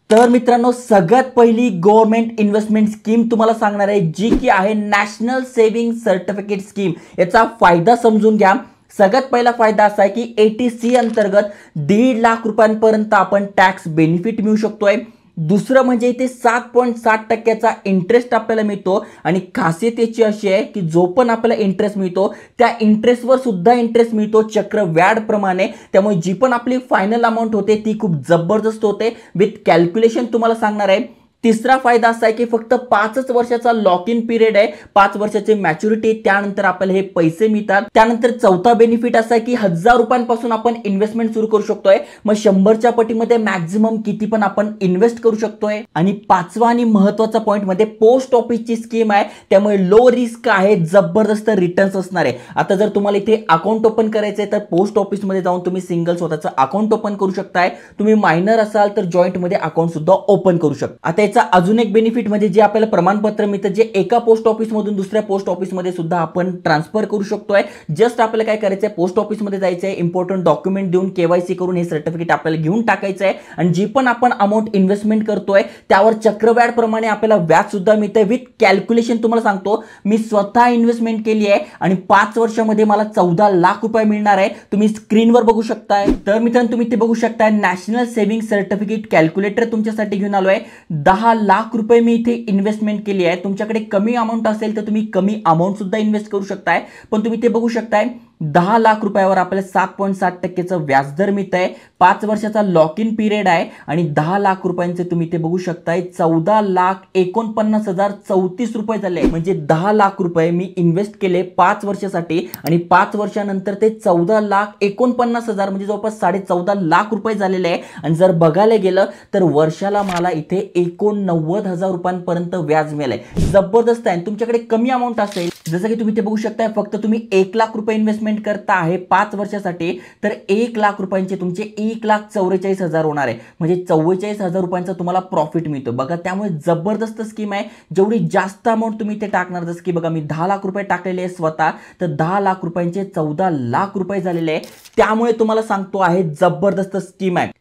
तर मित्रांनो, सगळ्यात पहिली गव्हर्नमेंट इन्व्हेस्टमेंट स्कीम तुम्हाला सांगणार आहे, जी की आहे नॅशनल सेव्हिंग सर्टिफिकेट स्कीम। याचा फायदा समजून घ्या। सगळ्यात पहिला फायदा असा आहे की एटीसी अंतर्गत 1.5 लाख रुपयांपर्यंत आपण टॅक्स बेनिफिट मिळू शकतोय। दुसरं म्हणजे इथे 7.7% इंटरेस्ट आपल्याला मिळतो आणि खासियत याची अशी आहे की जो पण आपल्याला इंटरेस्ट मिळतो त्या इंटरेस्टवर सुद्धा इंटरेस्ट मिळतो चक्रव्याढ प्रमाणे। त्यामुळे जी पण आपली फायनल अमाउंट होते ती खूप जबरदस्त होते। विथ कॅल्क्युलेशन तुम्हाला सांगणार आहे। तिसरा फायदा असा आहे की फक्त 5 वर्षाचा लॉक इन पिरियड आहे, 5 वर्षाची मॅच्युरिटी, त्यानंतर आपल्याला हे पैसे मिळतात। त्यानंतर चौथा बेनिफिट असा आहे की 1000 रुपयांपासून आपण इन्व्हेस्टमेंट सुरू करू शकतोय। मग 100च्या पटीमध्ये मॅक्झिमम किती पण आपण इन्व्हेस्ट करू शकतोय। आणि पाचवा आणि महत्त्वाचा पॉइंट मध्ये पोस्ट ऑफिसची स्कीम आहे, त्यामुळे लो रिस्क आहे, जबरदस्त रिटर्न्स असणार आहे। आता जर तुम्हाला इथे अकाउंट ओपन करायचं आहे तर पोस्ट ऑफिस मध्ये जाऊन तुम्ही सिंगल स्वतःचं अकाउंट ओपन करू शकताय। तुम्ही मायनर असाल तर जॉईंट मध्ये अकाउंट सुद्धा ओपन करू शकता। आता याचा अजून एक बेनिफिट म्हणजे जे आपल्याला प्रमाणपत्र मिळतं, जे एका पोस्ट ऑफिस मधून दुसऱ्या पोस्ट ऑफिस मध्ये सुद्धा आपण ट्रान्सफर करू शकतोय। जस्ट आपल्याला काय करायचं आहे, पोस्ट ऑफिस मध्ये जायचं आहे, इम्पॉर्टंट डॉक्युमेंट देऊन केवायसी करून हे सर्टिफिकेट आपल्याला घेऊन टाकायचं आहे आणि जी पण आपण अमाउंट इन्व्हेस्टमेंट करतोय त्यावर चक्रव्याढ प्रमाणे आपल्याला व्याज सुद्धा मिळतंय। विथ कॅल्क्युलेशन तुम्हाला सांगतो, मी स्वतः इन्व्हेस्टमेंट केली आहे आणि 5 वर्षांमध्ये मला 14 लाख रुपये मिळणार आहे। तुम्ही स्क्रीनवर बघू शकताय। तर मित्रांनो, तुम्ही ते बघू शकताय, नॅशनल सेव्हिंग सर्टिफिकेट कॅल्क्युलेटर तुमच्यासाठी घेऊन आलोय। 10 लाख रुपये मी इथे इन्व्हेस्टमेंट केली आहे। तुमच्याकडे कमी अमाउंट असेल तर तुम्ही कमी अमाउंट सुद्धा इन्व्हेस्ट करू शकताय, पण तुम्ही ते बघू शकताय 10 लाख रुपयावर आपल्याला 7.7%चं व्याजदर मिळत आहे। 5 वर्षाचा लॉक इन पिरियड आहे आणि 10 लाख रुपयांचे तुम्ही ते बघू शकताय 14,49,034 रुपये झाले। म्हणजे 10 लाख रुपये मी इन्व्हेस्ट केले 5 वर्षासाठी आणि 5 वर्षानंतर ते 14,49,000 म्हणजे जवळपास 14.5 लाख रुपये झालेले आहे। आणि जर बघायला गेलं तर वर्षाला मला इथे 89,000 रुपयांपर्यंत व्याज मिळालंय। जबरदस्त आहे। तुमच्याकडे कमी अमाउंट असेल, जसं की तुम्ही ते बघू शकताय, फक्त तुम्ही 1 लाख रुपये इन्व्हेस्टमेंट करता आहे 5 वर्षासाठी, तर 1 लाख रुपयांचे तुमचे 1,44,000 होणार आहे। म्हणजे 44,000 रुपयांचा तुम्हाला प्रॉफिट मिळतो बघा। त्यामुळे जबरदस्त स्कीम आहे। जेवढी जास्त अमाउंट तुम्ही इथे टाकणार, जसं की बघा मी 10 लाख रुपये टाकलेले आहे स्वतः, तर 10 लाख रुपयांचे 14 लाख रुपये झालेले आहे। त्यामुळे तुम्हाला सांगतो आहे जबरदस्त स्कीम आहे।